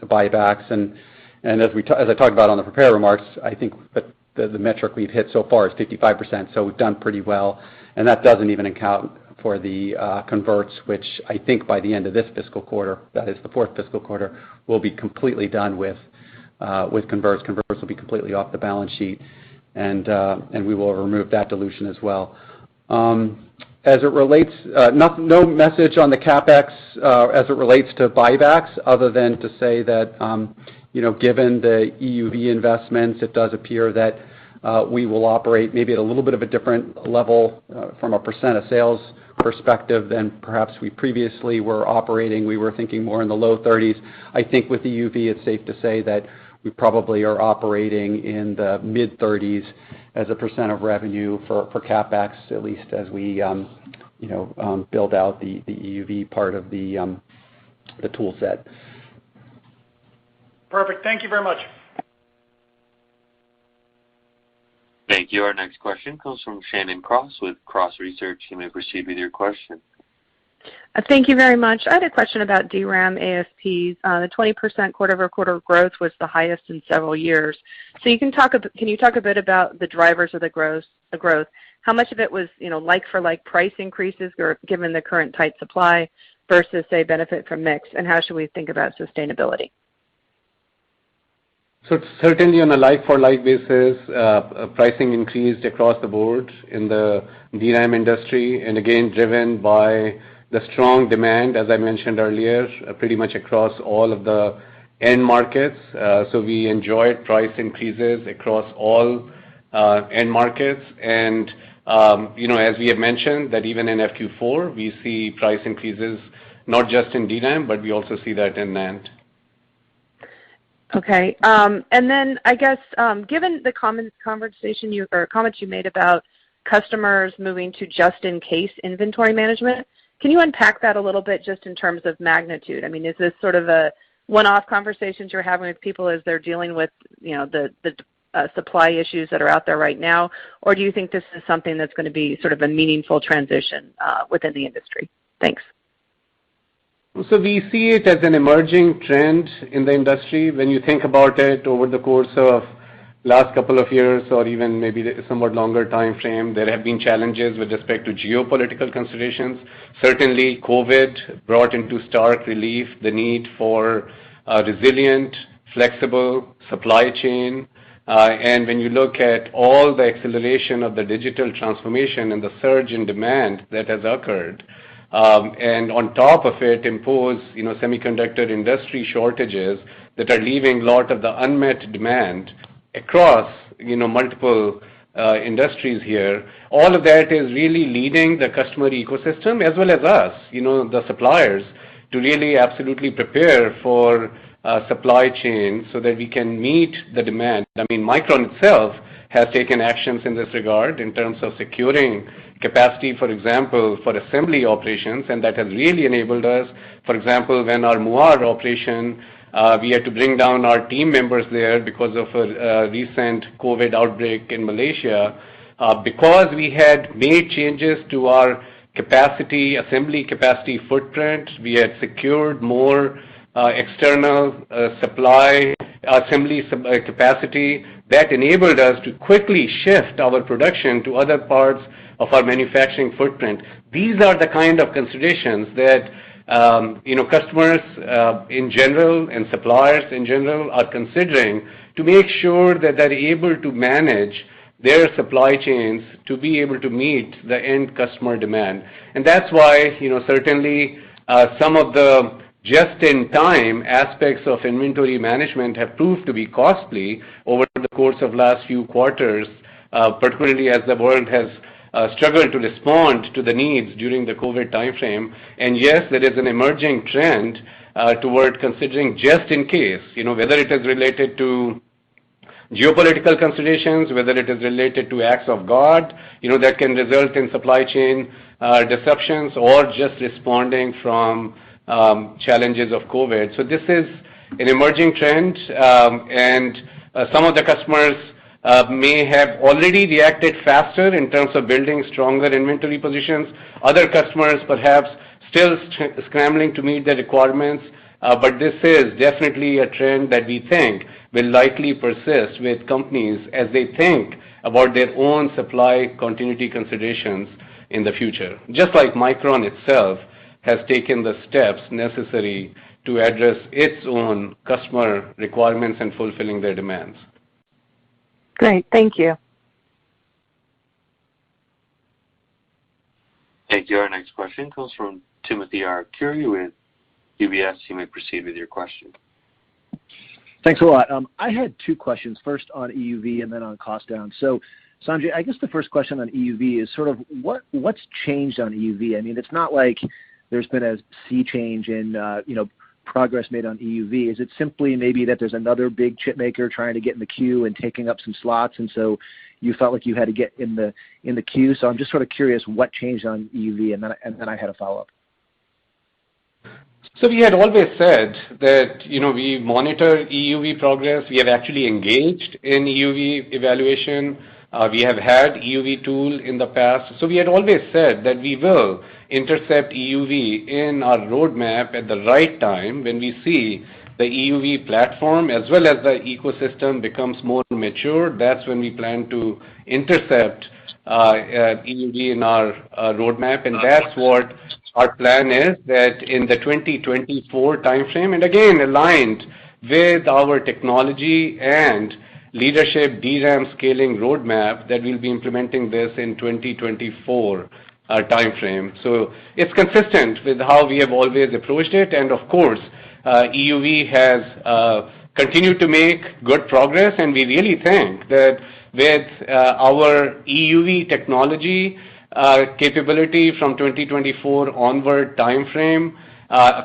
buybacks. And as I talked about on the prepared remarks, I think that the metric we've hit so far is 55%, so we've done pretty well. And that doesn't even account for the converts, which I think by the end of this fiscal quarter, that is the fourth fiscal quarter, we'll be completely done with converts. Converts will be completely off the balance sheet. and we will remove that dilution as well. As it relates, no message on the CapEx as it relates to buybacks, other than to say that given the EUV investments, it does appear that we will operate maybe at a little bit of a different level from a percent of sales perspective than perhaps we previously were operating. We were thinking more in the low 30s. I think with EUV, it's safe to say that we probably are operating in the mid 30s as a percent of revenue for CapEx, at least as we build out the EUV part of the tool set. Perfect. Thank you very much. Thank you. Our next question comes from Shannon Cross with Cross Research. You may proceed with your question. Thank you very much. I had a question about DRAM ASPs. The 20% quarter-over-quarter growth was the highest in several years. So can you talk a bit about the drivers of the growth? How much of it was like-for-like price increases given the current tight supply versus, say, benefit from mix, and how should we think about sustainability? So certainly on a like-for-like basis, pricing increased across the board in the DRAM industry, and again driven by the strong demand, as I mentioned earlier, pretty much across all of the end markets. So we enjoyed price increases across all end markets, and as we have mentioned, that even in FQ4 we see price increases not just in DRAM, but we also see that in NAND. Okay, and then I guess given the comments you made about customers moving to just-in-case inventory management, can you unpack that a little bit just in terms of magnitude? I mean, is this sort of a one-off conversations you're having with people as they're dealing with the supply issues that are out there right now, or do you think this is something that's going to be sort of a meaningful transition within the industry? Thanks. So we see it as an emerging trend in the industry. When you think about it over the course of last couple of years or even maybe a somewhat longer time frame, there have been challenges with respect to geopolitical considerations. Certainly COVID brought into stark relief the need for a resilient, flexible supply chain. And when you look at all the acceleration of the digital transformation and the surge in demand that has occurred, and on top of it impose semiconductor industry shortages that are leaving a lot of the unmet demand across multiple industries here. All of that is really leading the customer ecosystem as well as us, the suppliers, to really absolutely prepare for supply chain so that we can meet the demand. I mean, Micron itself has taken actions in this regard in terms of securing capacity, for example, for assembly operations, and that has really enabled us. For example, when our Muar operation, we had to bring down our team members there because of a recent COVID outbreak in Malaysia. Because we had made changes to our assembly capacity footprint, we had secured more external supply assembly capacity that enabled us to quickly shift our production to other parts of our manufacturing footprint. These are the kind of considerations that customers in general and suppliers in general are considering to make sure that they're able to manage their supply chains to be able to meet the end customer demand. And that's why certainly some of the just-in-time aspects of inventory management have proved to be costly over the course of last few quarters, particularly as the world has struggled to respond to the needs during the COVID timeframe. And yes, there is an emerging trend toward considering just in case, whether it is related to geopolitical considerations, whether it is related to acts of God, that can result in supply chain disruptions, or just responding from challenges of COVID. So this is an emerging trend, and some of the customers may have already reacted faster in terms of building stronger inventory positions. Other customers perhaps still scrambling to meet the requirements, but this is definitely a trend that we think will likely persist with companies as they think about their own supply continuity considerations in the future, just like Micron itself has taken the steps necessary to address its own customer requirements and fulfilling their demands. Great, thank you. Thank you. Our next question comes from Timothy Arcuri with UBS. You may proceed with your question. Thanks a lot. I had two questions, first on EUV and then on cost down. So, Sanjay, I guess the first question on EUV is sort of what's changed on EUV? I mean, it's not like there's been a sea change in progress made on EUV. Is it simply maybe that there's another big chip maker trying to get in the queue and taking up some slots, and so you felt like you had to get in the queue? So I'm just sort of curious what changed on EUV, and then I had a follow-up. So we had always said that, we monitor EUV progress. We have actually engaged in EUV evaluation. We have had EUV tool in the past. So we had always said that we will intercept EUV in our roadmap at the right time when we see the EUV platform as well as the ecosystem becomes more mature. That's when we plan to intercept EUV in our roadmap, and that's what our plan is, that in the 2024 timeframe, and again aligned with our technology and leadership DRAM scaling roadmap, that we'll be implementing this in 2024 timeframe. So it's consistent with how we have always approached it, and of course, EUV has continued to make good progress, and we really think that with our EUV technology capability from 2024 onward timeframe,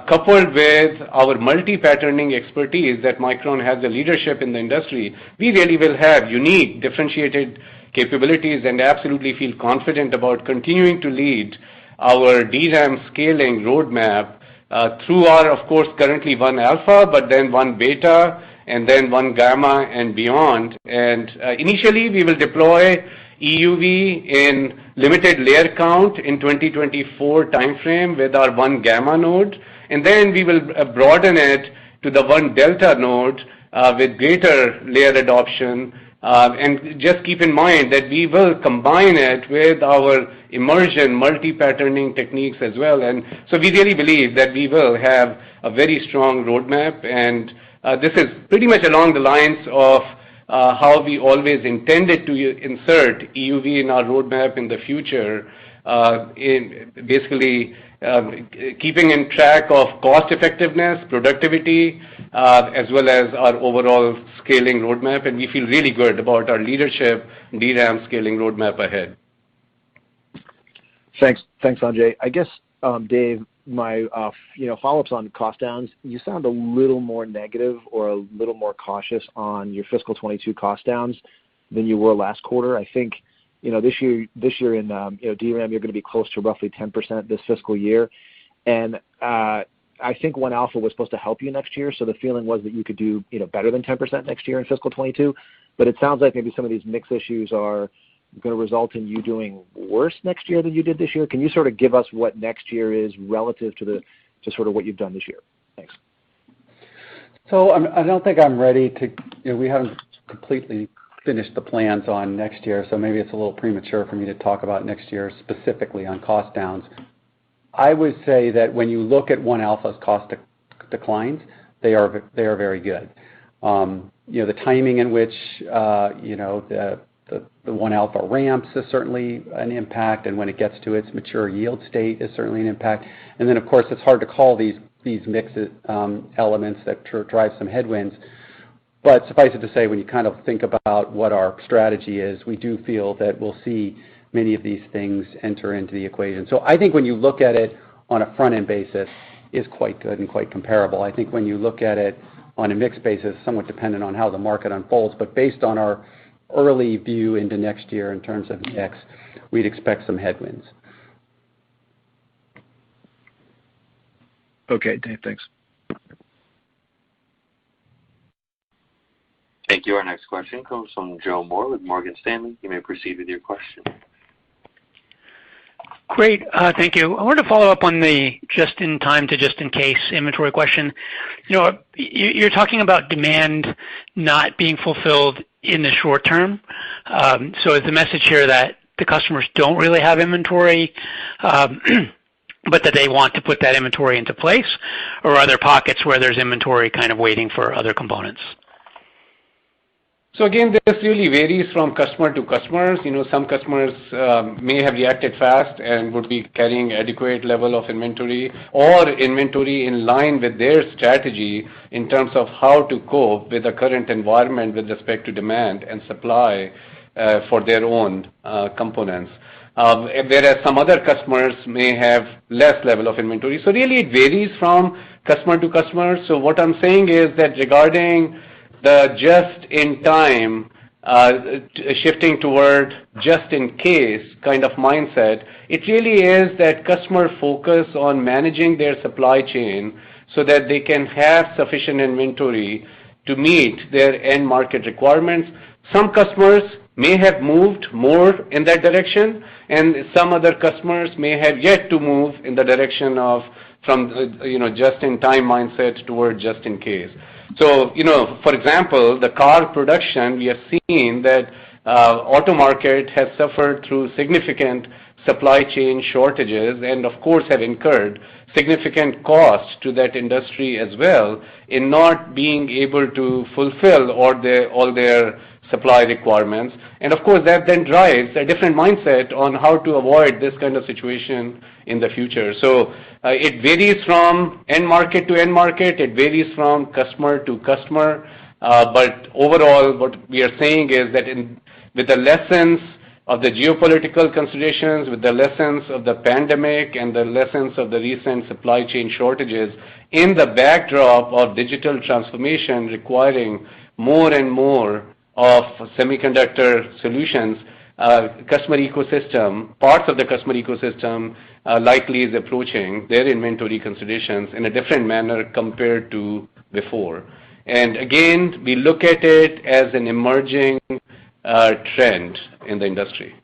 coupled with our multi-patterning expertise that Micron has the leadership in the industry, we really will have unique differentiated capabilities and absolutely feel confident about continuing to lead our DRAM scaling roadmap through our, of course, currently 1 alpha, but then 1 beta, and then 1 gamma and beyond. And initially, we will deploy EUV in limited layer count in 2024 timeframe with our 1 gamma node, and then we will broaden it to the 1 delta node with greater layer adoption. And just keep in mind that we will combine it with our immersion multi-patterning techniques as well. And so we really believe that we will have a very strong roadmap, and this is pretty much along the lines of how we always intended to insert EUV in our roadmap in the future, in basically keeping in track of cost effectiveness, productivity, as well as our overall scaling roadmap, and we feel really good about our leadership DRAM scaling roadmap ahead. Thanks, Sanjay. I guess, Dave, my follow-ups on cost downs. You sound a little more negative or a little more cautious on your fiscal 22 cost downs than you were last quarter. I think this year in DRAM you're going to be close to roughly 10% this fiscal year, and I think 1 alpha was supposed to help you next year. So the feeling was that you could do better than 10% next year in fiscal 22. But it sounds like maybe some of these mix issues are going to result in you doing worse next year than you did this year. Can you sort of give us what next year is relative to sort of what you've done this year? Thanks. So I don't think I'm ready to. We haven't completely finished the plans on next year, so maybe it's a little premature for me to talk about next year specifically on cost downs. I would say that when you look at 1 alpha's cost declines, they are very good. The timing in which the 1 alpha ramps is certainly an impact, and when it gets to its mature yield state is certainly an impact. And then, of course, it's hard to call these mix elements that drive some headwinds. But suffice it to say, when you kind of think about what our strategy is, we do feel that we'll see many of these things enter into the equation. So I think when you look at it on a front-end basis, is quite good and quite comparable. I think when you look at it on a mixed basis, somewhat dependent on how the market unfolds, but based on our early view into next year in terms of mix, we'd expect some headwinds. Okay, Dave, thanks. Thank you. Our next question comes from Joe Moore with Morgan Stanley. You may proceed with your question. Great. Thank you. I wanted to follow up on the just-in-time to just-in-case inventory question. You're talking about demand not being fulfilled in the short term. So is the message here that the customers don't really have inventory, but that they want to put that inventory into place? Or are there pockets where there's inventory kind of waiting for other components? So again, this really varies from customer to customers. Some customers may have reacted fast and would be carrying adequate level of inventory or inventory in line with their strategy in terms of how to cope with the current environment with respect to demand and supply for their own components. Whereas some other customers may have less level of inventory. So really it varies from customer to customer. So what I'm saying is that regarding the just-in-time shifting toward just-in-case kind of mindset, it really is that customer focus on managing their supply chain so that they can have sufficient inventory to meet their end market requirements. Some customers may have moved more in that direction, and some other customers may have yet to move in the direction of from just-in-time mindset toward just-in-case. So, for example, the car production, we have seen that auto market has suffered through significant supply chain shortages and, of course, have incurred significant cost to that industry as well in not being able to fulfill all their supply requirements. And, of course, that then drives a different mindset on how to avoid this kind of situation in the future. So it varies from end market to end market. It varies from customer to customer. But overall, what we are saying is that with the lessons of the geopolitical considerations, with the lessons of the pandemic and the lessons of the recent supply chain shortages, in the backdrop of digital transformation requiring more and more of semiconductor solutions, customer ecosystem, parts of the customer ecosystem likely is approaching their inventory considerations in a different manner compared to before. And again, we look at it as an emerging trend in the industry.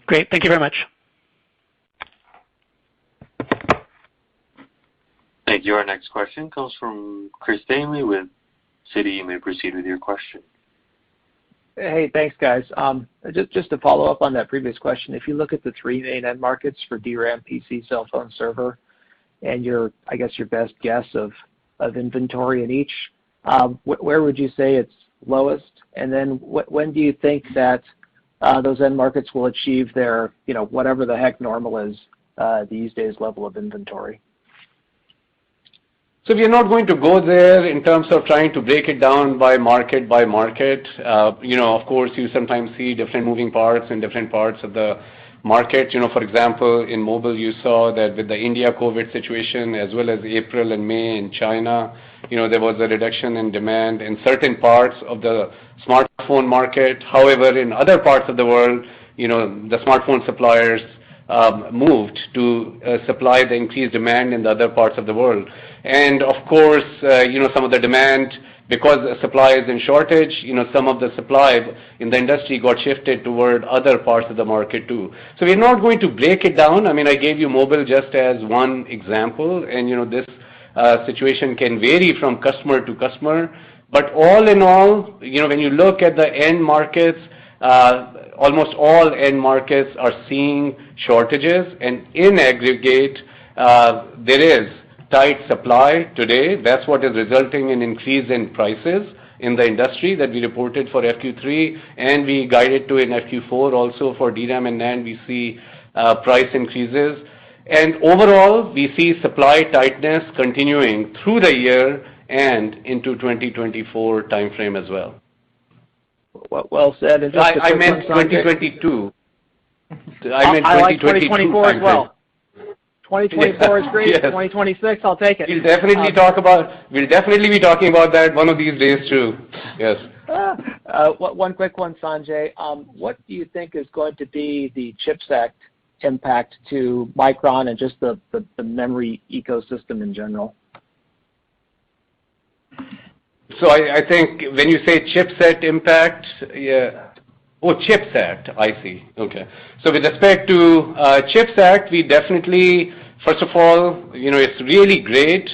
Great. Thank you very much. Thank you. Our next question comes from Chris Danely with Citi. You may proceed with your question. Hey, thanks, guys. Just to follow up on that previous question, if you look at the three main end markets for DRAM, PC, cell phone, server, and your best guess of inventory in each, where would you say it's lowest? And then when do you think that those end markets will achieve their, whatever the heck normal is these days level of inventory? So we are not going to go there in terms of trying to break it down by market by market. Of course, you sometimes see different moving parts in different parts of the market. For example, in mobile, you saw that with the India COVID situation, as well as April and May in China, there was a reduction in demand in certain parts of the smartphone market. However, in other parts of the world, the smartphone suppliers moved to supply the increased demand in the other parts of the world. And of course, some of the demand, because the supply is in shortage, some of the supply in the industry got shifted toward other parts of the market too. So we're not going to break it down. I mean, I gave you mobile just as one example, and this situation can vary from customer to customer. But all in all, when you look at the end markets, almost all end markets are seeing shortages, and in aggregate, there is tight supply today. That's what is resulting in increase in prices in the industry that we reported for FQ3, and we guided to in FQ4 also for DRAM and NAND. We see price increases. And overall, we see supply tightness continuing through the year and into 2024 timeframe as well. Well said. And just I meant 2022. I like 2024 as well. 2024 is great. Yes. 2026, I'll take it. We'll definitely be talking about that one of these days too. Yes. One quick one, Sanjay. What do you think is going to be the CHIPS Act impact to Micron and just the memory ecosystem in general? So I think when you say CHIPS Act impact, yeah. Oh, CHIPS Act, I see. Okay. So with respect to CHIPS Act, we definitely, first of all, it's really great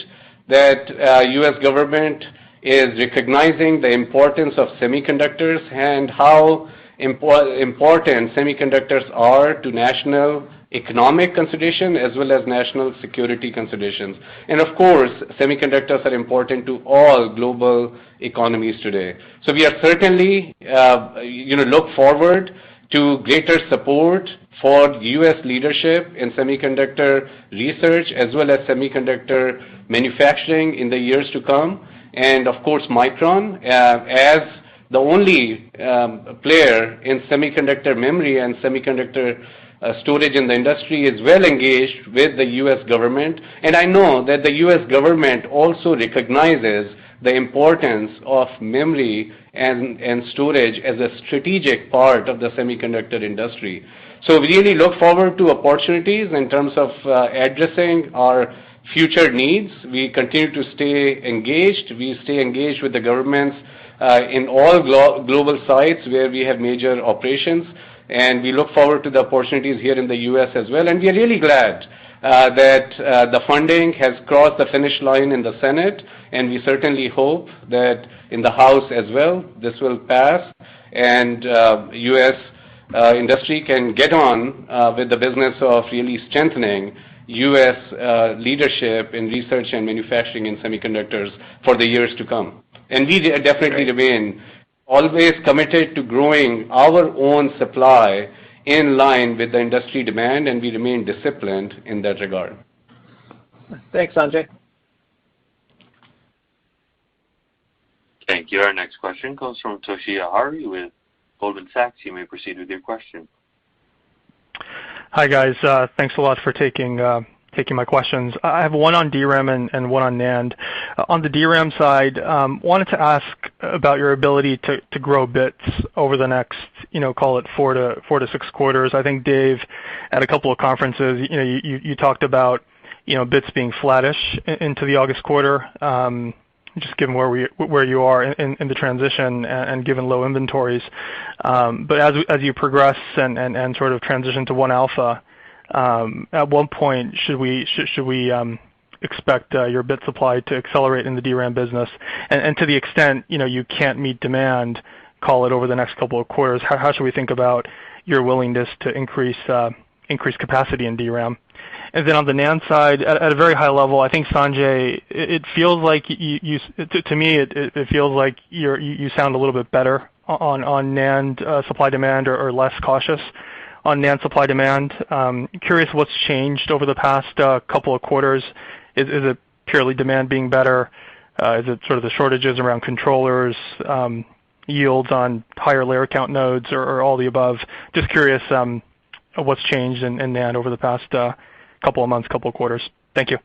that U.S. government is recognizing the importance of semiconductors and how important semiconductors are to national economic consideration as well as national security considerations. And of course, semiconductors are important to all global economies today. So we are certainly, look forward to greater support for U.S. leadership in semiconductor research as well as semiconductor manufacturing in the years to come. And of course, Micron, as the only player in semiconductor memory and semiconductor storage in the industry, is well engaged with the U.S. government. And I know that the U.S. government also recognizes the importance of memory and storage as a strategic part of the semiconductor industry. So we really look forward to opportunities in terms of addressing our future needs. We continue to stay engaged. We stay engaged with the governments in all global sites where we have major operations. And we look forward to the opportunities here in the U.S. as well. And we are really glad that the funding has crossed the finish line in the Senate, and we certainly hope that in the House as well, this will pass, and U.S. Industry can get on with the business of really strengthening U.S. leadership in research and manufacturing in semiconductors for the years to come. And we definitely remain always committed to growing our own supply in line with the industry demand, and we remain disciplined in that regard. Thanks, Sanjay. Thank you. Our next question comes from Toshiya Hari with Goldman Sachs. You may proceed with your question. Hi, guys. Thanks a lot for taking my questions. I have one on DRAM and one on NAND. On the DRAM side, wanted to ask about your ability to grow bits over the next, call it 4 to 6 quarters. I think Dave, at a couple of conferences, you talked about, bits being flattish into the August quarter, just given where you are in the transition and given low inventories. But as you progress and sort of transition to 1-alpha, at one point should we expect your bit supply to accelerate in the DRAM business? And to the extent you can't meet demand, call it over the next couple of quarters, how should we think about your willingness to increase capacity in DRAM? And then on the NAND side, at a very high level, I think Sanjay, it feels like to me it feels like you sound a little bit better on NAND supply demand, or less cautious on NAND supply demand. Curious what's changed over the past couple of quarters. Is it purely demand being better? Is it sort of the shortages around controllers, yields on higher layer count nodes, or all the above? Just curious what's changed in NAND over the past couple of months, couple of quarters. Thank you.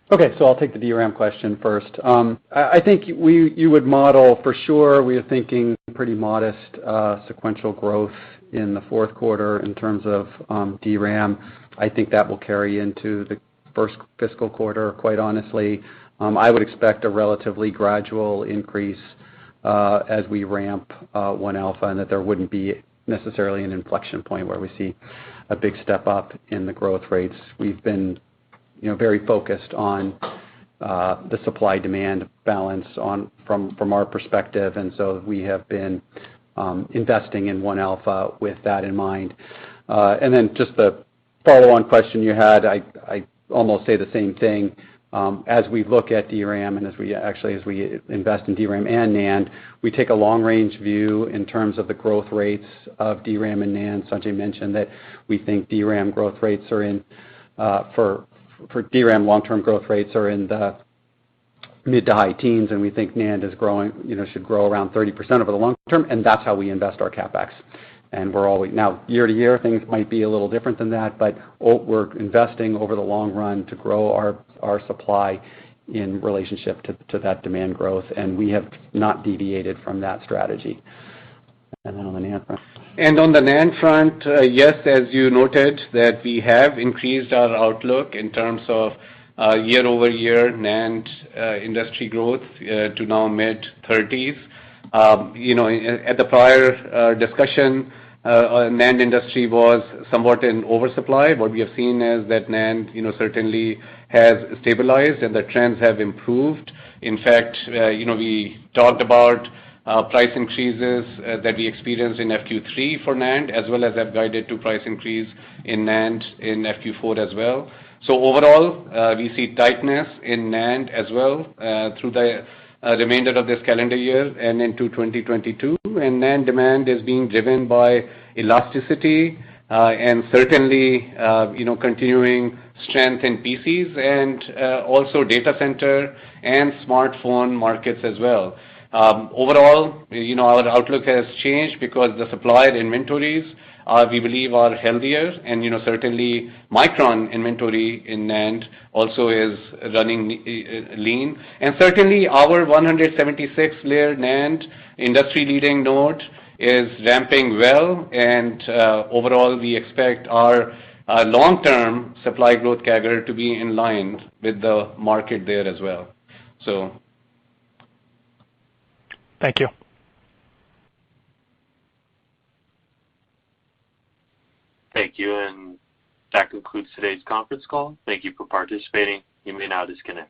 Okay, so I'll take the DRAM question first. I think you would model for sure. We are thinking pretty modest sequential growth in the fourth quarter in terms of DRAM. I think that will carry into the first fiscal quarter, quite honestly. I would expect a relatively gradual increase as we ramp 1-alpha, and that there wouldn't be necessarily an inflection point where we see a big step up in the growth rates. We've been very focused on the supply-demand balance from our perspective, and so we have been investing in 1-alpha with that in mind. And then just the follow-on question you had, I almost say the same thing. As we look at DRAM and as we invest in DRAM and NAND, we take a long-range view in terms of the growth rates of DRAM and NAND. Sanjay mentioned that we think DRAM growth rates are in for DRAM long-term growth rates are in the mid to high teens, and we think NAND is growing, should grow around 30% over the long term, and that's how we invest our capex. And we're always now year to year things might be a little different than that, but we're investing over the long run to grow our supply in relationship to that demand growth, and we have not deviated from that strategy. And then on the NAND front. And on the NAND front, yes, as you noted, that we have increased our outlook in terms of year-over-year NAND industry growth to now mid-30s. At the prior discussion, NAND industry was somewhat in oversupply. What we have seen is that NAND, certainly has stabilized and the trends have improved. In fact, we talked about price increases that we experienced in FQ3 for NAND, as well as have guided to price increase in NAND in FQ4 as well. So overall, we see tightness in NAND as well through the remainder of this calendar year and into 2022. And NAND demand is being driven by elasticity and certainly continuing strength in PCs and also data center and smartphone markets as well. Overall, our outlook has changed because the supplier inventories we believe are healthier, and certainly Micron inventory in NAND also is running lean, and certainly our 176-layer NAND industry-leading node is ramping well, and overall we expect our long-term supply growth CAGR to be in line with the market there as well. So, thank you. Thank you, and that concludes today's conference call. Thank you for participating. You may now disconnect.